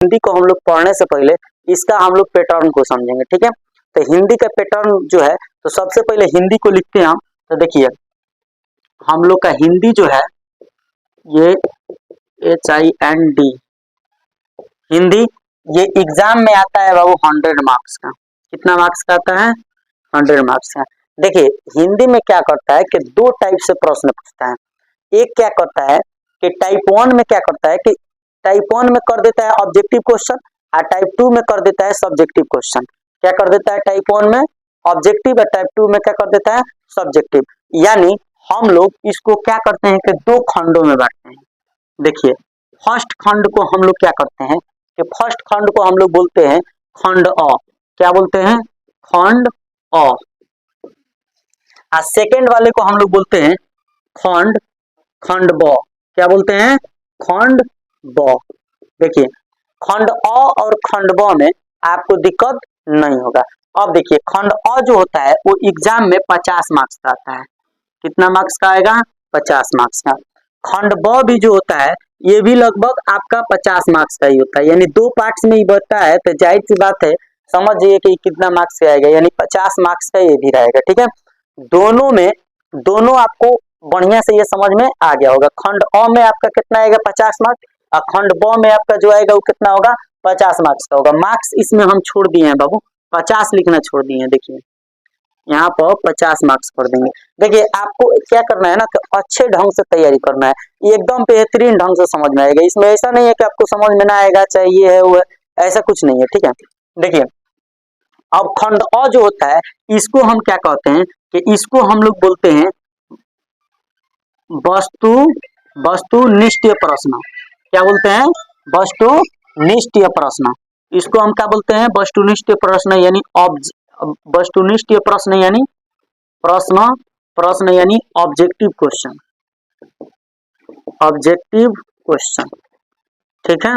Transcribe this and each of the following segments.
हिंदी को हम लोग पढ़ने से पहले इसका हम लोग पैटर्न को समझेंगे, ठीक है। तो हिंदी का पैटर्न जो है, तो सबसे पहले हिंदी को लिखते हैं हम। तो देखिए हम लोग का हिंदी जो है ये HIND हिंदी, ये एग्जाम में आता है बाबू 100 मार्क्स का। कितना मार्क्स का आता है? 100 मार्क्स का। देखिए हिंदी में क्या करता है कि दो टाइप से प्रश्न पूछता है। एक क्या करता है कि टाइप 1 में क्या करता है कि टाइप 1 में कर देता है ऑब्जेक्टिव क्वेश्चन और टाइप 2 में कर देता है सब्जेक्टिव क्वेश्चन। क्या कर देता है? टाइप 1 में ऑब्जेक्टिव और टाइप 2 में क्या कर देता है? सब्जेक्टिव। यानी हम लोग इसको क्या करते हैं कि दो खंडों में बांटते हैं। देखिए फर्स्ट खंड को हम लोग क्या करते हैं कि फर्स्ट खंड को हम लोग बोलते हैं खंड अ। क्या बोलते हैं? खंड अ। और सेकेंड वाले को हम लोग बोलते हैं खंड ब। क्या बोलते हैं? खंड ब। देखिए खंड अ और खंड ब में आपको दिक्कत नहीं होगा। अब देखिए खंड अ जो होता है वो एग्जाम में 50 मार्क्स का आता है। कितना मार्क्स का आएगा? 50 मार्क्स का। खंड ब भी जो होता है ये भी लगभग आपका 50 मार्क्स का ही होता है, यानी दो पार्ट्स में ही बनता है। तो जाहिर सी बात है, समझिए कि कितना मार्क्स का आएगा, यानी 50 मार्क्स का ये भी रहेगा, ठीक है। दोनों में दोनों आपको बढ़िया से ये समझ में आ गया होगा। खंड अ में आपका कितना आएगा? 50 मार्क्स, और खंड ब में आपका जो आएगा वो कितना होगा? 50 मार्क्स का होगा। मार्क्स इसमें हम छोड़ दिए हैं बाबू, 50 लिखना छोड़ दिए हैं। देखिए यहाँ पर 50 मार्क्स कर देंगे। देखिए आपको क्या करना है ना कि अच्छे ढंग से तैयारी करना है, एकदम बेहतरीन ढंग से समझ में आएगा। इसमें ऐसा नहीं है कि आपको समझ में ना आएगा, चाहे ये है वो है, ऐसा कुछ नहीं है, ठीक है। देखिए अब खंड अ जो होता है इसको हम क्या कहते हैं कि इसको हम लोग बोलते हैं वस्तुनिष्ठ प्रश्न। क्या बोलते हैं? वस्तुनिष्ठ प्रश्न। इसको हम क्या बोलते हैं? वस्तुनिष्ठ प्रश्न, यानी वस्तुनिष्ठ प्रश्न यानी प्रश्न यानी ऑब्जेक्टिव क्वेश्चन। ऑब्जेक्टिव क्वेश्चन, ठीक है।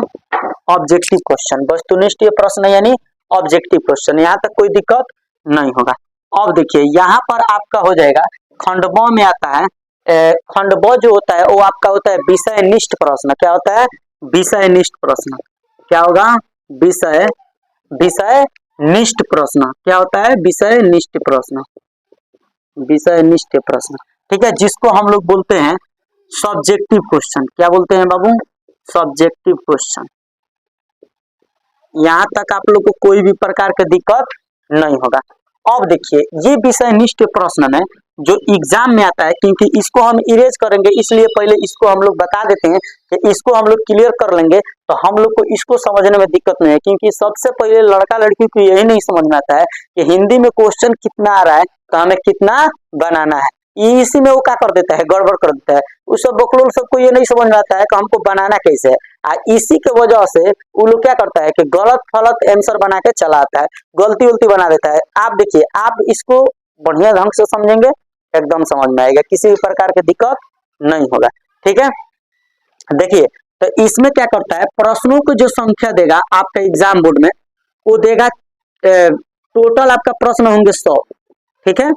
ऑब्जेक्टिव क्वेश्चन, वस्तुनिष्ठ प्रश्न यानी ऑब्जेक्टिव क्वेश्चन। यहाँ तक कोई दिक्कत नहीं होगा। अब देखिए यहाँ पर आपका हो जाएगा खंड ब में आता है। खंड ब जो होता है वो आपका होता है विषयनिष्ठ प्रश्न। क्या होता है? विषयनिष्ठ प्रश्न। क्या होगा? विषयनिष्ठ प्रश्न। क्या होता है? विषयनिष्ठ प्रश्न। विषयनिष्ठ प्रश्न, ठीक है, जिसको हम लोग बोलते हैं सब्जेक्टिव क्वेश्चन। क्या बोलते हैं बाबू? Subjective question. यहाँ तक आप लोग को कोई भी प्रकार की दिक्कत नहीं होगा। अब देखिए ये विषयनिष्ठ प्रश्न में जो एग्जाम में आता है, क्योंकि इसको हम इरेज करेंगे इसलिए पहले इसको हम लोग बता देते हैं कि इसको हम लोग क्लियर कर लेंगे तो हम लोग को इसको समझने में दिक्कत नहीं है। क्योंकि सबसे पहले लड़का लड़की को यही नहीं समझ में आता है कि हिंदी में क्वेश्चन कितना आ रहा है तो हमें कितना बनाना है। इसी में वो क्या कर देता है? गड़बड़ कर देता है। उस सब बकलोल सबको ये नहीं समझ में आता है कि हमको बनाना कैसे है। इसी के वजह से वो लोग क्या करता है कि गलत फलत आंसर बना के चला आता है, गलती उल्टी बना देता है। आप देखिए आप इसको बढ़िया ढंग से समझेंगे एकदम समझ में आएगा, किसी भी प्रकार की दिक्कत नहीं होगा, ठीक है। देखिए तो इसमें क्या करता है, प्रश्नों की जो संख्या देगा आपका एग्जाम बोर्ड में वो देगा टोटल आपका प्रश्न होंगे 100, ठीक है।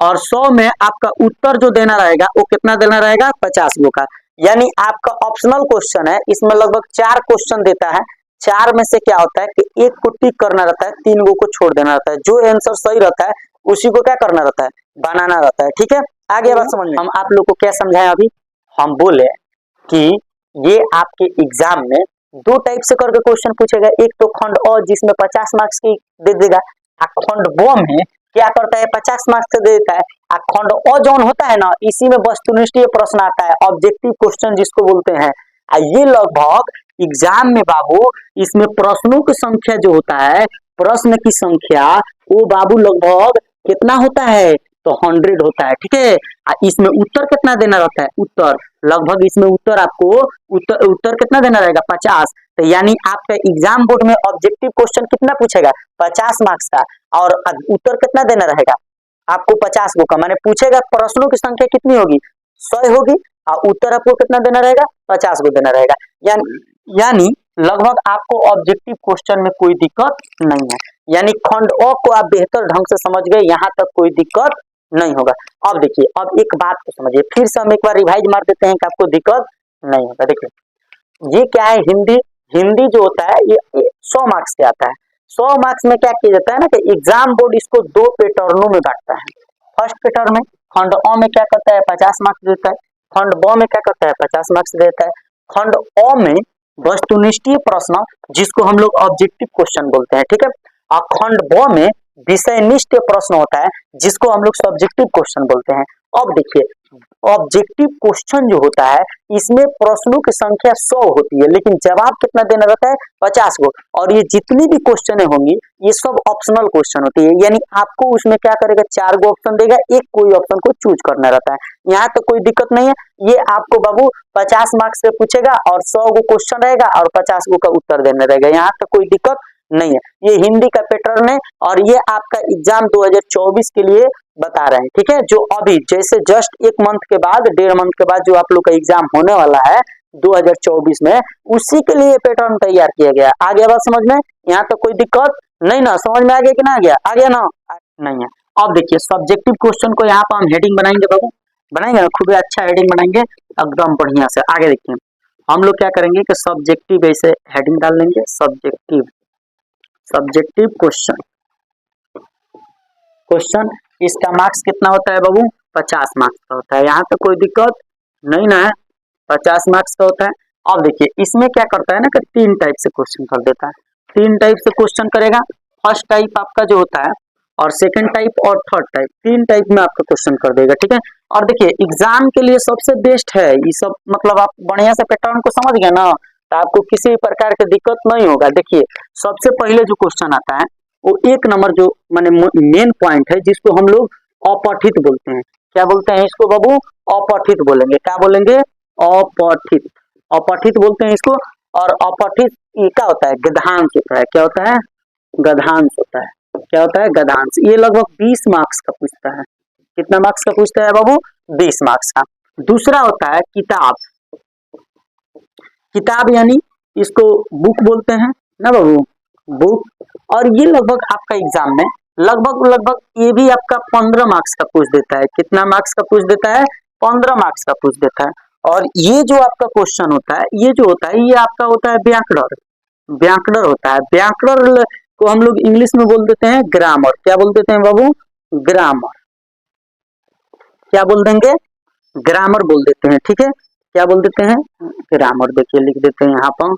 और 100 में आपका उत्तर जो देना रहेगा वो कितना देना रहेगा? 50 गो का। यानी आपका ऑप्शनल क्वेश्चन है, इसमें लगभग 4 क्वेश्चन देता है। 4 में से क्या होता है कि एक को टिक करना रहता है, 3 गो को छोड़ देना रहता है। जो आंसर सही रहता है उसी को क्या करना रहता है? बनाना रहता है, ठीक है। आगे बात समझ में। हम आप लोग को क्या समझाएं अभी? हम बोले कि ये आपके एग्जाम में दो टाइप से करके क्वेश्चन पूछेगा। एक तो खंड अ जिसमें 50 मार्क्स की दे देगा, खंड ब में क्या करता है? 50 मार्क्स से दे देता है। खंड अ जोन होता है ना, इसी में वस्तुनिष्ठ प्रश्न आता है, ऑब्जेक्टिव क्वेश्चन जिसको बोलते हैं। ये लगभग एग्जाम में बाबू इसमें प्रश्नों की संख्या जो होता है, प्रश्न की संख्या वो बाबू लगभग कितना होता है? तो 100 होता है, ठीक है। इसमें उत्तर कितना देना रहता है? उत्तर लगभग इसमें उत्तर आपको उत्तर कितना देना रहेगा? 50। तो यानी आपका एग्जाम बोर्ड में ऑब्जेक्टिव क्वेश्चन कितना पूछेगा? 50 मार्क्स का, और उत्तर कितना देना रहेगा आपको? 50 गो का। माने पूछेगा प्रश्नों की संख्या कितनी होगी? 100 होगी, और उत्तर आपको कितना देना रहेगा? 50 गो देना रहेगा। यानी लगभग आपको ऑब्जेक्टिव क्वेश्चन में कोई दिक्कत नहीं है। यानी खंड अ को आप बेहतर ढंग से समझ गए, यहाँ तक कोई दिक्कत नहीं होगा। अब देखिए अब एक बात को समझिए, फिर से हम एक बार रिवाइज मार देते हैं कि आपको दिक्कत नहीं होगा। देखिए ये क्या है? हिंदी हिंदी जो होता है ये 100 मार्क्स के आता है। 100 मार्क्स में क्या किया जाता है ना कि एग्जाम बोर्ड इसको 2 पैटर्नों में बांटता है। फर्स्ट पैटर्न में खंड अ में क्या करता है 50 मार्क्स देता है, खंड ब में क्या करता है 50 मार्क्स देता है, खंड अ में वस्तुनिष्ठीय प्रश्न जिसको हम लोग ऑब्जेक्टिव क्वेश्चन बोलते हैं, ठीक है। और खंड ब में विषयनिष्ठ प्रश्न होता है जिसको हम लोग सब्जेक्टिव क्वेश्चन बोलते हैं। अब देखिए ऑब्जेक्टिव क्वेश्चन जो होता है इसमें प्रश्नों की संख्या 100 होती है लेकिन जवाब कितना देना रहता है 50 को, और ये जितनी भी क्वेश्चन होंगी ये सब ऑप्शनल क्वेश्चन होती है, यानी आपको उसमें क्या करेगा 4 गो ऑप्शन देगा, एक कोई ऑप्शन को चूज करना रहता है। यहाँ तो कोई दिक्कत नहीं है, ये आपको बाबू 50 मार्क्स से पूछेगा और 100 गो क्वेश्चन रहेगा और 50 गो का उत्तर देना रहेगा, यहाँ तो कोई दिक्कत नहीं है। ये हिंदी का पैटर्न है और ये आपका एग्जाम 2024 के लिए बता रहे हैं, ठीक है। जो अभी जैसे जस्ट 1 मंथ के बाद 1.5 मंथ के बाद जो आप लोग का एग्जाम होने वाला है 2024 में, उसी के लिए पैटर्न तैयार किया गया। आ गया बात समझ में? यहाँ तो कोई दिक्कत नहीं ना, समझ में आ गया कि ना आ गया? आ गया ना? नहीं है। अब देखिए सब्जेक्टिव क्वेश्चन को यहाँ पर हम हेडिंग बनाएंगे बाबू, बनाएंगे ना, खूब अच्छा हेडिंग बनाएंगे एकदम बढ़िया से। आगे देखिए हम लोग क्या करेंगे कि सब्जेक्टिव ऐसे हेडिंग डाल लेंगे, सब्जेक्टिव क्वेश्चन इसका मार्क्स कितना होता है बाबू 50 मार्क्स का होता है, यहाँ तो कोई दिक्कत नहीं ना है, 50 मार्क्स का होता है। अब देखिए इसमें क्या करता है ना कि 3 टाइप से क्वेश्चन कर देता है, 3 टाइप से क्वेश्चन करेगा। फर्स्ट टाइप आपका जो होता है और सेकंड टाइप और थर्ड टाइप, 3 टाइप में आपका क्वेश्चन कर देगा, ठीक है। और देखिए एग्जाम के लिए सबसे बेस्ट है ये सब, मतलब आप बढ़िया से पैटर्न को समझ गए ना तो आपको किसी प्रकार की दिक्कत नहीं होगा। देखिए सबसे पहले जो क्वेश्चन आता है वो 1 नंबर जो माने मेन पॉइंट है जिसको हम लोग अपठित बोलते हैं। क्या बोलते हैं इसको बाबू? अपठित बोलेंगे। क्या बोलेंगे? अपठित, अपठित बोलते हैं इसको। और अपठित ये क्या होता है? गद्यांश होता है। क्या होता है? गद्यांश होता है। क्या होता है? गद्यांश। ये लगभग 20 मार्क्स का पूछता है। कितना मार्क्स का पूछता है बाबू? 20 मार्क्स का। दूसरा होता है किताब, किताब यानी इसको बुक बोलते हैं ना बाबू, बुक। और ये लगभग आपका एग्जाम में लगभग ये भी आपका 15 मार्क्स का पूछ देता है। कितना मार्क्स का पूछ देता है? 15 मार्क्स का पूछ देता है। और ये जो आपका क्वेश्चन होता है ये जो होता है ये आपका होता है व्याकरण, व्याकरण होता है। व्याकरण को हम लोग इंग्लिश में बोल देते हैं ग्रामर। क्या बोल देते हैं बाबू? ग्रामर। क्या बोल देंगे? ग्रामर बोल देते हैं, ठीक है। क्या बोल देते हैं? ग्रामर। देखिए लिख देते हैं यहाँ पर।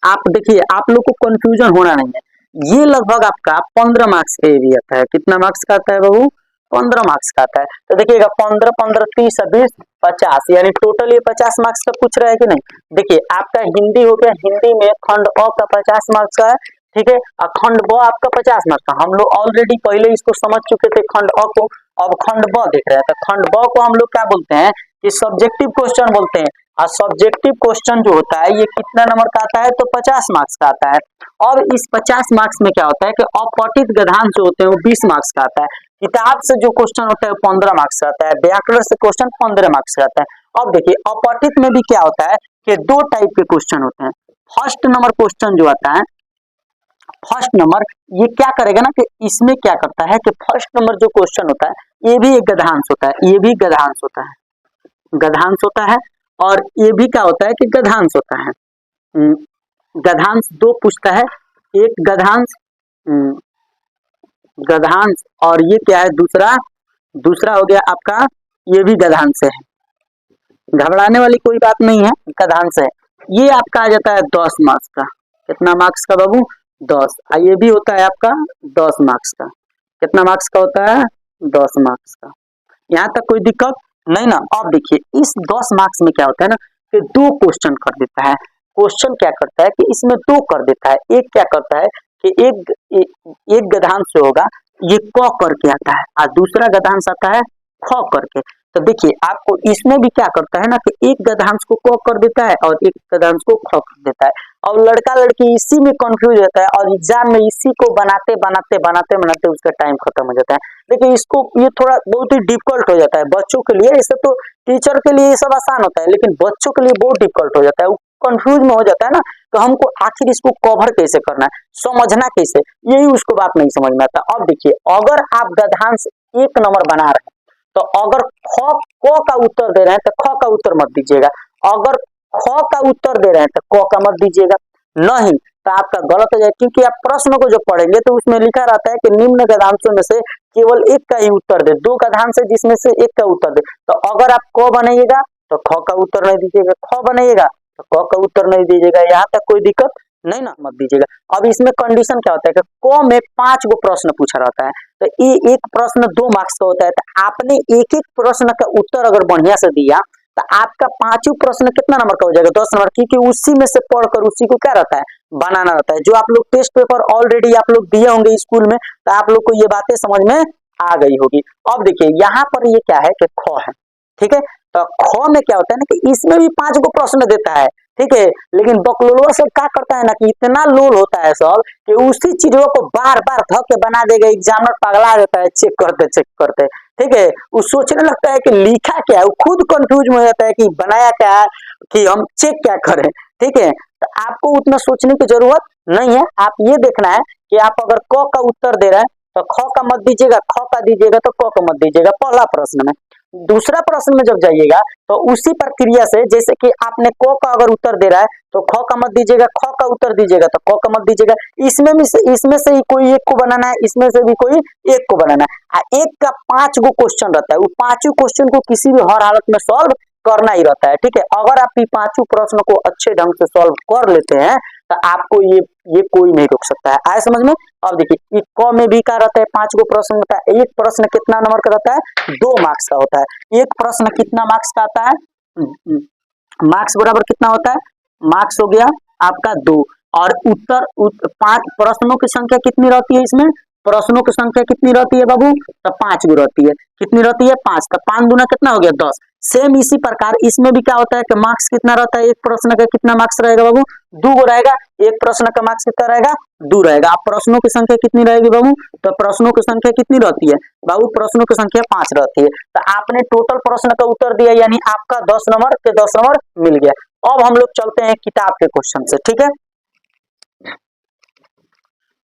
आप देखिए आप लोग को कंफ्यूजन होना नहीं है, ये लगभग आपका 15 मार्क्स का एरिया आता है। कितना मार्क्स का आता है बाबू? 15 मार्क्स का आता है। तो देखिएगा 15 15 30 20 50, यानी टोटल ये 50 मार्क्स का पूछ रहा है कि नहीं। देखिए आपका हिंदी हो गया, हिंदी में खंड अ का 50 मार्क्स का है, ठीक है। और खंड ब आपका 50 मार्क्स का। हम लोग ऑलरेडी पहले इसको समझ चुके थे खंड अ को, अब खंड ब देख रहे हैं। तो खंड ब को हम लोग क्या बोलते हैं कि सब्जेक्टिव क्वेश्चन बोलते हैं। और सब्जेक्टिव क्वेश्चन जो होता है ये कितना नंबर का आता है? तो 50 मार्क्स का आता है। और इस 50 मार्क्स में क्या होता है कि अपठित गद्यांश जो होते हैं वो 20 मार्क्स का आता है। किताब से जो क्वेश्चन होता है वो 15 मार्क्स का आता है। व्याकरण से क्वेश्चन 15 मार्क्स का आता है। अब देखिए अपठित में भी क्या होता है कि 2 टाइप के क्वेश्चन होते हैं। फर्स्ट नंबर क्वेश्चन जो आता है, फर्स्ट नंबर ये क्या करेगा ना कि इसमें क्या करता है कि फर्स्ट नंबर जो क्वेश्चन होता है ये भी एक गद्यांश होता है, ये भी गद्यांश होता है, गद्यांश होता है। और ये भी क्या होता है कि गद्यांश होता है। गद्यांश 2 पूछता है, एक गद्यांश, गद्यांश और ये क्या है दूसरा, दूसरा हो गया आपका ये भी गद्यांश है। घबराने वाली कोई बात नहीं है, गद्यांश है। ये आपका आ जाता है 10 मार्क्स का। कितना मार्क्स का बाबू? 10। ये भी होता है आपका 10 मार्क्स का। कितना मार्क्स का होता है? 10 मार्क्स का। यहाँ तक कोई दिक्कत नहीं ना। अब देखिए इस 10 मार्क्स में क्या होता है ना कि 2 क्वेश्चन कर देता है। क्वेश्चन क्या करता है कि इसमें 2 कर देता है। एक क्या करता है कि एक गद्यांश जो होगा ये क करके आता है और दूसरा गद्यांश आता है ख करके। तो देखिए आपको इसमें भी क्या करता है ना कि एक गद्यांश को क कर देता है और एक गद्यांश को ख कर देता है। और लड़का लड़की इसी में कंफ्यूज होता है और एग्जाम में इसी को बनाते बनाते बनाते बनाते उसका टाइम खत्म हो जाता है। लेकिन इसको ये थोड़ा बहुत ही डिफिकल्ट हो जाता है बच्चों के लिए। ऐसे तो टीचर के लिए ये सब आसान होता है लेकिन बच्चों के लिए बहुत डिफिकल्ट हो जाता है। वो कंफ्यूज में हो जाता है ना तो हमको आखिर इसको कवर कैसे करना है, समझना कैसे, यही उसको बात नहीं समझ में आता। अब देखिए अगर आप गद्यांश 1 नंबर बना रहे हैं तो अगर ख क का उत्तर दे रहे हैं तो ख का उत्तर मत दीजिएगा। अगर ख का उत्तर दे रहे हैं तो क का मत दीजिएगा, नहीं तो आपका गलत हो जाएगा, क्योंकि आप प्रश्न को जो पढ़ेंगे तो उसमें लिखा रहता है कि निम्न गद्यांशों में से केवल एक का ही उत्तर दे, दो गद्यांश है जिसमें से एक का उत्तर दे। तो अगर आप क बनाइएगा तो ख का उत्तर नहीं दीजिएगा, ख बनाइएगा तो क का उत्तर नहीं दीजिएगा, यहाँ तक कोई दिक्कत नहीं ना, मत दीजिएगा। अब इसमें कंडीशन क्या होता है कि क में 5 गो प्रश्न पूछा रहता है, तो ये एक प्रश्न 2 मार्क्स का होता है, तो आपने एक एक प्रश्न का उत्तर अगर बढ़िया से दिया तो आपका पांचों प्रश्न कितना नंबर का हो जाएगा, 10 नंबर, क्योंकि उसी में से पढ़कर उसी को क्या रहता है, बनाना रहता है। जो आप लोग टेस्ट पेपर ऑलरेडी आप लोग दिए होंगे स्कूल में, तो आप लोग को ये बातें समझ में आ गई होगी। अब देखिए यहाँ पर ये क्या है कि ख है, ठीक है, तो ख में क्या होता है ना कि इसमें भी 5 गो प्रश्न देता है, ठीक है, लेकिन बकलोलवा सब क्या करता है ना कि इतना लोल होता है सब कि उसी चीजों को बार बार धक के बना देगा, एग्जामिनर पगला देता है चेक करते, ठीक है, वो सोचने लगता है कि लिखा क्या है, वो खुद कंफ्यूज हो जाता है कि बनाया क्या है, कि हम चेक क्या करें, ठीक है। तो आपको उतना सोचने की जरूरत नहीं है, आप ये देखना है कि आप अगर क का उत्तर दे रहे हैं तो ख का मत दीजिएगा, ख का दीजिएगा तो क का मत दीजिएगा, पहला प्रश्न में। दूसरा प्रश्न में जब जाइएगा तो उसी प्रक्रिया से, जैसे कि आपने क का अगर उत्तर दे रहा है तो ख का मत दीजिएगा, ख का उत्तर दीजिएगा तो क का मत दीजिएगा, इसमें से ही कोई एक को बनाना है, इसमें से भी कोई एक को बनाना है। एक का 5 गो क्वेश्चन रहता है, वो पांचों क्वेश्चन को किसी भी हर हालत में सॉल्व करना ही रहता है, ठीक है। अगर आप ये पांचों प्रश्न को अच्छे ढंग से सॉल्व कर लेते हैं तो आपको ये कोई नहीं रोक सकता है, आए समझ में। अब देखिए क में भी क्या रहता है, 5 गो प्रश्न होता है, एक प्रश्न कितना नंबर का रहता है, 2 मार्क्स का होता है। एक प्रश्न कितना मार्क्स का आता है, मार्क्स बराबर कितना होता है, मार्क्स हो गया आपका 2, और उत्तर 5 प्रश्नों की संख्या कितनी रहती है, इसमें प्रश्नों की संख्या कितनी रहती है बाबू, तो 5 गो रहती है, कितनी रहती है 5, तो 5 दूना कितना हो गया 10। सेम इसी प्रकार इसमें भी क्या होता है कि मार्क्स कितना रहता है, एक प्रश्न का कितना मार्क्स रहेगा बाबू, 2 गो रहेगा, एक प्रश्न का मार्क्स कितना रहेगा 2 रहेगा। अब प्रश्नों की संख्या कितनी रहेगी बाबू, तो प्रश्नों की संख्या कितनी रहती है बाबू, प्रश्नों की संख्या 5 रहती है। तो आपने टोटल प्रश्न का उत्तर दिया, यानी आपका 10 नंबर के 10 नंबर मिल गया। अब हम लोग चलते हैं किताब के क्वेश्चन से, ठीक है,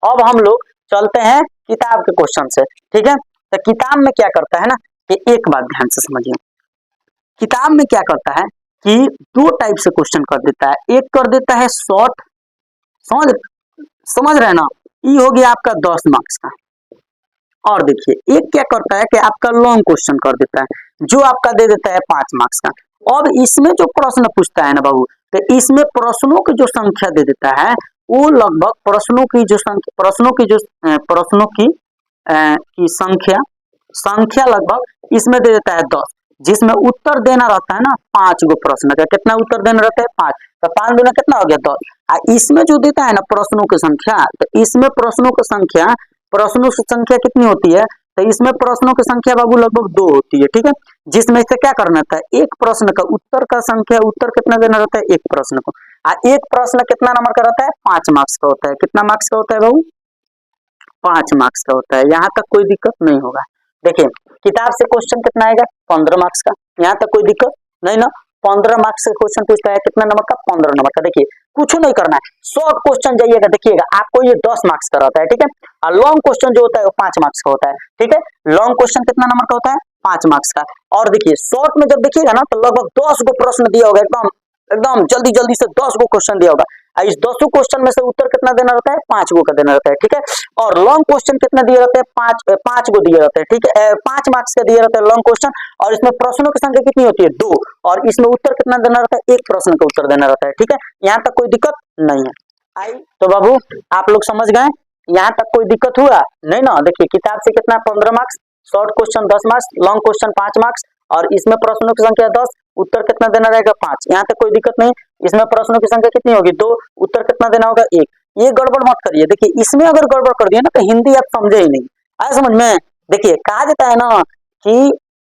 अब हम लोग चलते हैं किताब के क्वेश्चन से, ठीक है। तो किताब में क्या करता है ना कि एक बात ध्यान से समझिए, किताब में क्या करता है कि 2 टाइप से क्वेश्चन कर देता है, एक कर देता है शॉर्ट, समझ रहे हैं ना, ये हो गया आपका 10 मार्क्स का, और देखिए एक क्या करता है कि आपका लॉन्ग क्वेश्चन कर देता है जो आपका दे देता है 5 मार्क्स का। और इसमें जो प्रश्न पूछता है ना बाबू, तो इसमें प्रश्नों की जो संख्या दे देता है वो लगभग प्रश्नों की संख्या लगभग इसमें दे देता है 10, जिसमें उत्तर देना रहता है ना 5 गो प्रश्न का, कितना उत्तर देना रहता है 5, तो 5 दूना कितना हो गया 10। इसमें जो देता है ना प्रश्नों की संख्या, तो इसमें प्रश्नों की संख्या कितनी होती है, तो इसमें प्रश्नों की संख्या बाबू लगभग 2 होती है, ठीक है, जिसमें से क्या करना था, एक प्रश्न का उत्तर कितना देना रहता है एक प्रश्न को, एक प्रश्न कितना नंबर का रहता है 5 मार्क्स का होता है, कितना मार्क्स का होता है बाबू 5 मार्क्स का होता है, यहाँ तक कोई दिक्कत नहीं होगा। देखिए किताब से क्वेश्चन कितना आएगा 15 मार्क्स का, यहाँ तक कोई दिक्कत नहीं ना, 15 मार्क्स से क्वेश्चन पूछता है कितना नंबर का 15 नंबर का। देखिए कुछ नहीं करना है, शॉर्ट क्वेश्चन जाइएगा, देखिएगा आपको ये 10 मार्क्स का रहता है, ठीक है, और लॉन्ग क्वेश्चन जो होता है वो 5 मार्क्स का होता है, ठीक है, लॉन्ग क्वेश्चन कितना नंबर का होता है 5 मार्क्स का। और देखिए शॉर्ट में जब देखिएगा ना तो लगभग 10 गो प्रश्न दिया होगा, एकदम एकदम जल्दी जल्दी से 10 गो क्वेश्चन दिया होगा, इस 10 क्वेश्चन में से उत्तर कितना देना रहता है 5 गो का देना रहता है, ठीक है। और लॉन्ग क्वेश्चन कितना दिया रहता है 5 गो दिया रहता है, ठीक है, 5 मार्क्स का दिया रहता है लॉन्ग क्वेश्चन, और इसमें प्रश्नों की संख्या कितनी होती है 2, और इसमें उत्तर कितना देना रहता है एक प्रश्न का उत्तर देना रहता है, ठीक है, यहाँ तक कोई दिक्कत नहीं है। आई तो बाबू आप लोग समझ गए, यहाँ तक कोई दिक्कत हुआ नहीं ना। देखिए किताब से कितना 15 marks, short question 10 marks, long question 5 marks, और इसमें प्रश्नों की संख्या 10, उत्तर कितना देना रहेगा 5, यहाँ तक कोई दिक्कत नहीं। इसमें प्रश्नों की संख्या कितनी होगी 2, उत्तर कितना देना होगा 1। ये गड़बड़ मत करिए, देखिए इसमें अगर गड़बड़ कर दिया ना तो हिंदी आप समझे ही नहीं, आया समझ में। देखिए कहा जाता है ना कि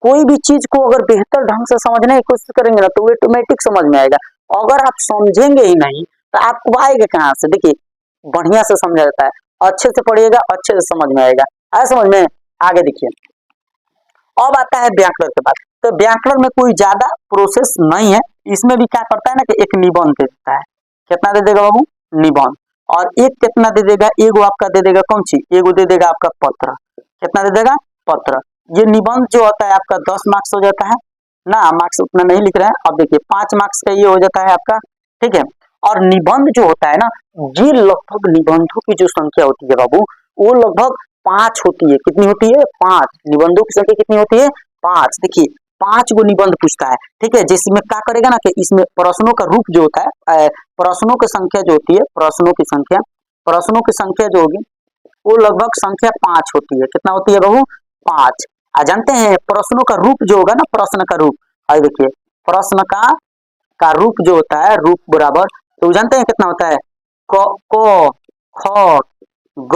कोई भी चीज को अगर बेहतर ढंग से समझने की कोशिश करेंगे ना तो वो ऑटोमेटिक समझ में आएगा, अगर आप समझेंगे ही नहीं तो आपको आएगा कहाँ से। देखिए बढ़िया से समझा जाता है, अच्छे से पढ़िएगा अच्छे से समझ में आएगा, आया समझ में। आगे देखिए अब आता है व्याकरण के बाद, तो व्याकरण में कोई ज्यादा प्रोसेस नहीं है, इसमें भी क्या करता है ना कि एक निबंध दे देता है, कितना दे देगा बाबू निबंध, और एक कितना दे देगा, एगो आपका दे देगा कौन सी, एगो दे देगा आपका पत्र, कितना दे देगा पत्र। ये निबंध जो होता है आपका 10 मार्क्स हो जाता है, ना, मार्क्स उतना नहीं लिख रहे हैं। अब देखिए 5 मार्क्स का ये हो जाता है आपका, ठीक है। और निबंध जो होता है ना, ये लगभग निबंधों की जो संख्या होती है बाबू, वो लगभग 5 होती है। कितनी होती है? 5। निबंधों की संख्या कितनी होती है? 5। देखिए 5 गो निबंध पूछता है, ठीक है, जिसमें क्या करेगा ना कि इसमें प्रश्नों का रूप जो होता है, प्रश्नों की संख्या जो होती है, प्रश्नों की संख्या जो होगी वो लगभग संख्या 5 होती है। कितना होती है बाबू? 5। जानते हैं प्रश्नों का रूप जो होगा ना, प्रश्न का रूप, आइए देखिए, प्रश्न का रूप जो होता है, रूप बराबर, तो जानते हैं कितना होता है? क क ख ग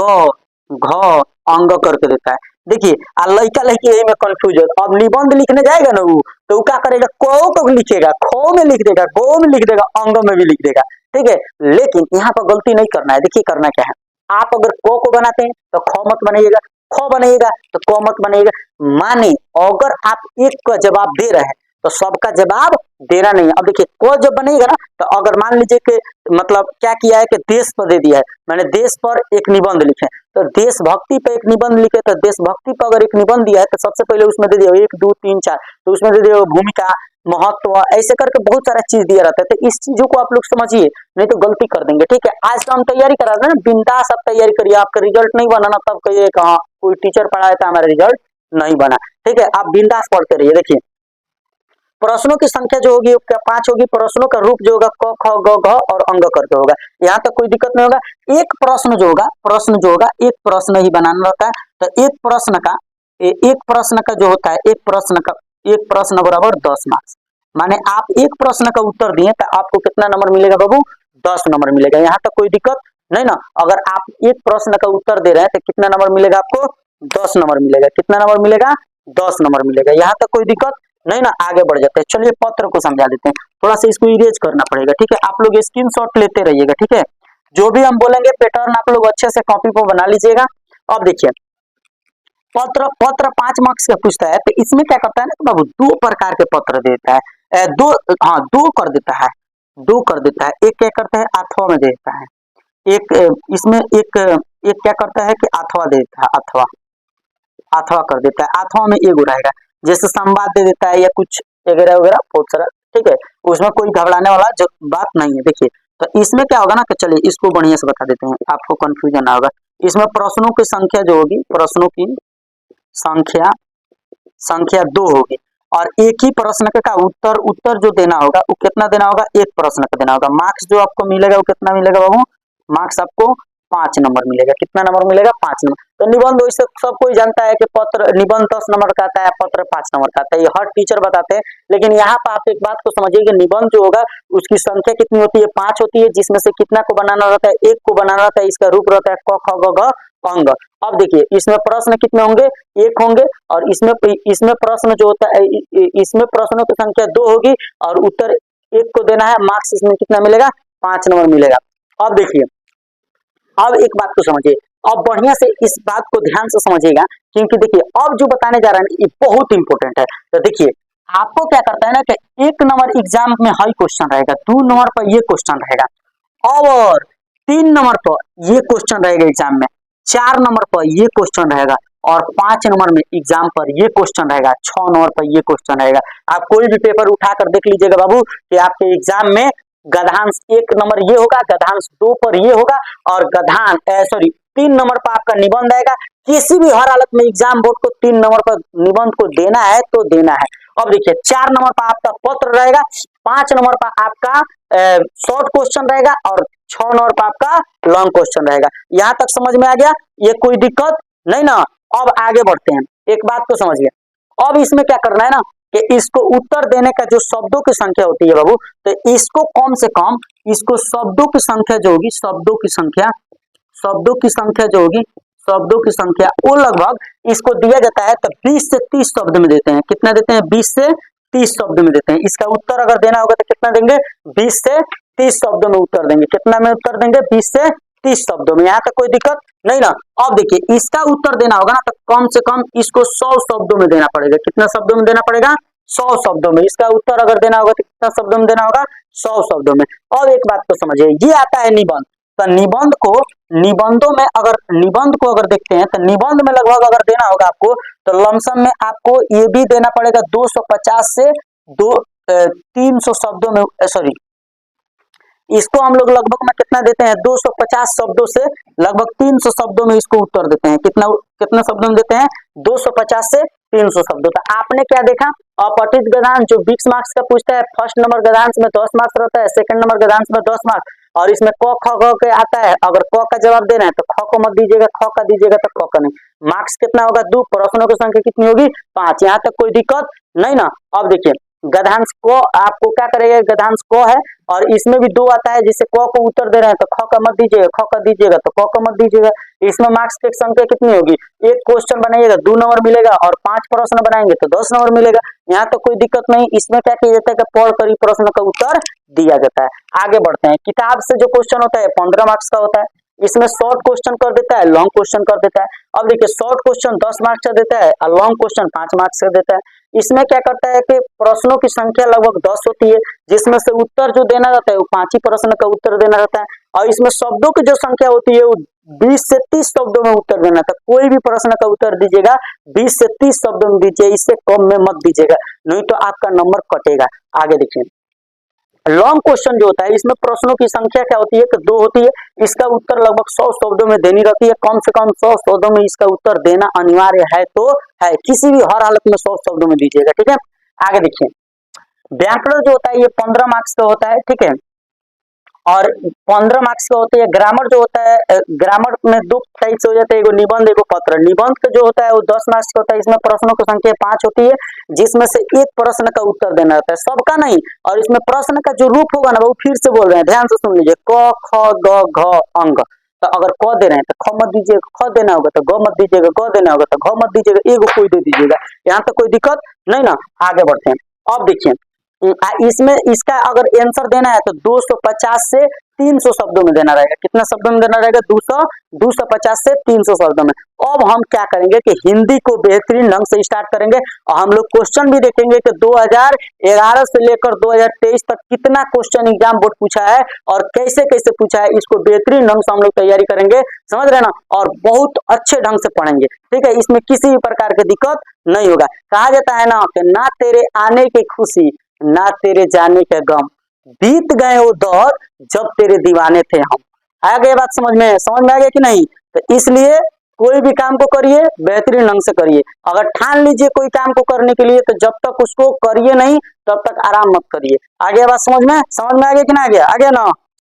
घ अंग करके देता है। देखिए लड़का लड़की यही में कंफ्यूज है। अब निबंध लिखने जाएगा ना वो, तो वो क्या करेगा? क को लिखेगा, ख में लिख देगा, ग में लिख देगा, अंग में भी लिख देगा, ठीक है। लेकिन यहाँ पर गलती नहीं करना है। देखिए करना क्या है, आप अगर को बनाते हैं तो ख मत बनाइएगा, ख बनाइएगा तो क मत बनाइएगा। माने अगर आप एक का जवाब दे रहे हैं तो सबका जवाब देना नहीं है। अब देखिए को जब बनेगा ना, तो अगर मान लीजिए कि मतलब क्या किया है कि देश पर दे दिया है, मैंने देश पर एक निबंध लिखे, तो देशभक्ति पर एक निबंध लिखे, तो देशभक्ति पर अगर एक निबंध दिया है तो सबसे पहले उसमें दे दिया 1 2 3 4, तो उसमें दे दिया भूमिका, महत्व, ऐसे करके बहुत सारा चीज दिया रहता है। तो इस चीजों को आप लोग समझिए, नहीं तो गलती कर देंगे, ठीक है। आज तो हम तैयारी करा रहे हैं ना, बिंदास आप तैयारी करिए। आपका रिजल्ट नहीं बना ना, तब कहिए कहा कोई टीचर पढ़ाया था हमारा रिजल्ट नहीं बना, ठीक है। आप बिंदास पढ़ते रहिए। देखिए प्रश्नों की संख्या जो होगी क्या 5 होगी, प्रश्नों का रूप जो होगा क ख ग घ और अंग करके होगा। यहाँ तक कोई दिक्कत नहीं होगा। एक प्रश्न जो होगा एक प्रश्न ही बनाना रहता है। तो एक प्रश्न का जो होता है, एक प्रश्न बराबर 10 मार्क्स। माने आप एक प्रश्न का उत्तर दिए तो आपको कितना नंबर मिलेगा बाबू? 10 नंबर मिलेगा। यहाँ तक कोई दिक्कत नहीं ना। अगर आप एक प्रश्न का उत्तर दे रहे हैं तो कितना नंबर मिलेगा आपको? 10 नंबर मिलेगा। कितना नंबर मिलेगा? 10 नंबर मिलेगा। यहाँ तक कोई दिक्कत नहीं ना। आगे बढ़ जाते हैं, चलिए पत्र को समझा देते हैं। थोड़ा सा इसको इरेज करना पड़ेगा, ठीक है। आप लोग स्क्रीनशॉट लेते रहिएगा, ठीक है। जो भी हम बोलेंगे पैटर्न आप लोग अच्छे से कॉपी पर बना लीजिएगा। अब देखिए पत्र 5 मार्क्स का पूछता है, तो इसमें क्या करता है ना बाबू, 2 प्रकार के पत्र देता है। दो कर देता है, एक क्या करता है अथवा में देता है, एक इसमें एक क्या करता है कि अथवा देता है, अथवा कर देता है। अथवा में एगो रहेगा, जैसे संवाद दे देता है या कुछ वगैरह वगैरह बहुत सारा, ठीक है। उसमें कोई घबराने वाला जो बात नहीं है। देखिए तो इसमें क्या होगा ना कि चलिए इसको बढ़िया से बता देते हैं, आपको कंफ्यूजन ना होगा। इसमें प्रश्नों की संख्या जो होगी, प्रश्नों की संख्या 2 होगी, और एक ही प्रश्न का उत्तर जो देना होगा वो कितना देना होगा? एक प्रश्न का देना होगा। मार्क्स जो आपको मिलेगा वो कितना मिलेगा बाबू? मार्क्स आपको 5 नंबर मिलेगा। कितना नंबर मिलेगा? 5 नंबर। तो निबंध वैसे सब कोई जानता है कि निबंध 10 नंबर का आता है, पत्र 5 नंबर का आता है, ये हर टीचर बताते हैं। लेकिन यहाँ पर आप एक बात को समझिए कि निबंध जो होगा उसकी संख्या कितनी होती है? 5 होती है, जिसमें से कितना को बनाना रहता है? एक को बनाना रहता है। इसका रूप रहता है क ख ग घ अंग। अब देखिए इसमें प्रश्न कितने होंगे? एक होंगे, और इसमें प्रश्न जो होता है, इसमें प्रश्नों की संख्या 2 होगी और उत्तर एक को देना है। मार्क्स इसमें कितना मिलेगा? 5 नंबर मिलेगा। अब देखिए अब एक बात को समझिए, अब बढ़िया से इस बात को ध्यान से समझिएगा, क्योंकि देखिए अब जो बताने जा रहा है ये बहुत इंपॉर्टेंट है। तो देखिए आपको क्या करता है ना कि 1 नंबर एग्जाम में हाई क्वेश्चन रहेगा, 2 नंबर पर ये क्वेश्चन रहेगा, और 3 नंबर पर ये क्वेश्चन रहेगा एग्जाम में, 4 नंबर पर ये क्वेश्चन रहेगा, और 5 नंबर में एग्जाम पर ये क्वेश्चन रहेगा, 6 नंबर पर ये क्वेश्चन रहेगा। आप कोई भी पेपर उठाकर देख लीजिएगा बाबू कि आपके एग्जाम में गधांश 1 नंबर ये होगा, गधांश 2 पर ये होगा, और 3 नंबर पर आपका निबंध आएगा। किसी भी हर हालत में एग्जाम बोर्ड को 3 नंबर पर निबंध को देना है तो देना है। अब देखिए 4 नंबर पर आपका पत्र रहेगा, 5 नंबर पर आपका शॉर्ट क्वेश्चन रहेगा, और 6 नंबर पर आपका लॉन्ग क्वेश्चन रहेगा। यहाँ तक समझ में आ गया? ये कोई दिक्कत नहीं ना। अब आगे बढ़ते हैं, एक बात को समझिए। अब इसमें क्या करना है ना कि इसको उत्तर देने का जो शब्दों की संख्या होती है बाबू, तो इसको कम से कम, इसको शब्दों की संख्या जो होगी, शब्दों की संख्या वो लगभग इसको दिया जाता है तो 20 से 30 शब्द में देते हैं। कितना देते हैं? 20 से 30 शब्द में देते हैं। इसका उत्तर अगर देना होगा तो कितना देंगे? 20 से 30 शब्दों में उत्तर देंगे। कितना में उत्तर देंगे? 20 से 30 शब्दों में। यहाँ तक कोई दिक्कत नहीं ना। अब देखिए इसका उत्तर देना होगा ना तो कम से कम इसको 100 शब्दों में देना पड़ेगा। कितना शब्दों में देना पड़ेगा? 100 शब्दों में। इसका उत्तर अगर देना होगा तो कितना शब्दों में देना होगा? 100 शब्दों में। और एक बात को समझिए, ये आता है निबंध। तो निबंध को अगर देखते हैं तो निबंध में लगभग अगर देना होगा आपको तो लमसम में आपको ये भी देना पड़ेगा 250 से 300 शब्दों में, सॉरी, इसको हम लोग लगभग में कितना देते हैं, 250 शब्दों से लगभग 300 शब्दों में इसको उत्तर देते हैं। कितना कितना शब्दों में देते हैं, 250 से 300 शब्दों। तो आपने क्या देखा, अपठित गद्यांश जो 20 मार्क्स का पूछता है, फर्स्ट नंबर गद्यांश में 10 मार्क्स रहता है, सेकंड नंबर गद्यांश में 10 मार्क्स, और इसमें क ख ग के आता है। अगर क का जवाब देना है तो ख को मत दीजिएगा, ख का दीजिएगा तो क का नहीं। मार्क्स कितना होगा, 2, प्रश्नों की संख्या कितनी होगी, 5। यहाँ तक कोई दिक्कत नहीं ना। अब देखिए गद्यांश को आपको क्या करेगा, गद्यांश को है और इसमें भी 2 आता है, जिससे क को उत्तर दे रहे हैं तो ख का मत दीजिएगा, ख का दीजिएगा तो क का मत दीजिएगा। इसमें मार्क्स की संख्या कितनी होगी, एक क्वेश्चन बनाइएगा 2 नंबर मिलेगा और 5 प्रश्न बनाएंगे तो 10 नंबर मिलेगा। यहाँ तो कोई दिक्कत नहीं। इसमें क्या किया जाता है कि पढ़ कर ही प्रश्न का उत्तर दिया जाता है। आगे बढ़ते हैं। किताब से जो क्वेश्चन होता है 15 मार्क्स का होता है। इसमें शॉर्ट क्वेश्चन कर देता है, लॉन्ग क्वेश्चन कर देता है। अब देखिए शॉर्ट क्वेश्चन 10 मार्क्स का देता है और लॉन्ग क्वेश्चन 5 मार्क्स का देता है। इसमें क्या करता है कि प्रश्नों की संख्या लगभग 10 होती है, जिसमें से उत्तर जो देना रहता है वो 5 ही प्रश्न का उत्तर देना रहता है। और इसमें शब्दों की जो संख्या होती है वो 20 से 30 शब्दों में उत्तर देना था। कोई भी प्रश्न का उत्तर दीजिएगा 20 से 30 शब्दों में दीजिए, इससे कम में मत दीजिएगा, नहीं तो आपका नंबर कटेगा। आगे देखिए लॉन्ग क्वेश्चन जो होता है इसमें प्रश्नों की संख्या क्या होती है कि 2 होती है। इसका उत्तर लगभग 100 शब्दों में देनी रहती है। कम से कम 100 शब्दों में इसका उत्तर देना अनिवार्य है, तो है, किसी भी हर हालत में 100 शब्दों में दीजिएगा, ठीक है। आगे देखिए व्याकरण जो होता है ये 15 मार्क्स का होता है, ठीक है, और 15 मार्क्स का होता है। ग्रामर जो होता है, ग्रामर में 2 टाइप से हो जाता है, एगो निबंध एगो पत्र। निबंध का जो होता है वो 10 मार्क्स का होता है। इसमें प्रश्नों की संख्या 5 होती है, जिसमें से एक प्रश्न का उत्तर देना रहता है, सबका नहीं। और इसमें प्रश्न का जो रूप होगा ना वो फिर से बोल रहे हैं, ध्यान से सुन लीजिए, क ख ग घ अंग। तो अगर क दे रहे हैं तो ख मत दीजिएगा, ख देना होगा तो ग मत दीजिएगा, ग देना होगा तो घ मत दीजिएगा, एगो कोई दे दीजिएगा। यहाँ तो कोई दिक्कत नहीं ना। आगे बढ़ते हैं। अब देखिए इसमें इसका अगर आंसर देना है तो 250 से 300 शब्दों में देना रहेगा। कितना शब्दों में देना रहेगा, 250 से 300 शब्दों में। अब हम क्या करेंगे कि हिंदी को बेहतरीन ढंग से स्टार्ट करेंगे और हम लोग क्वेश्चन भी देखेंगे कि 2011 से लेकर 2023 तक कितना क्वेश्चन एग्जाम बोर्ड पूछा है और कैसे कैसे पूछा है, इसको बेहतरीन ढंग से हम लोग तैयारी करेंगे, समझ रहे ना, और बहुत अच्छे ढंग से पढ़ेंगे, ठीक है। इसमें किसी भी प्रकार की दिक्कत नहीं होगा। कहा जाता है ना कि ना तेरे आने की खुशी ना तेरे जाने के गम, बीत गए वो दौर जब तेरे दीवाने थे हम। आ गए बात समझ में आ गया कि नहीं। तो इसलिए कोई भी काम को करिए बेहतरीन ढंग से करिए। अगर ठान लीजिए कोई काम को करने के लिए तो जब तक उसको करिए नहीं तब तक आराम मत करिए। आ गया बात समझ में आ गया कि ना आ गया ना।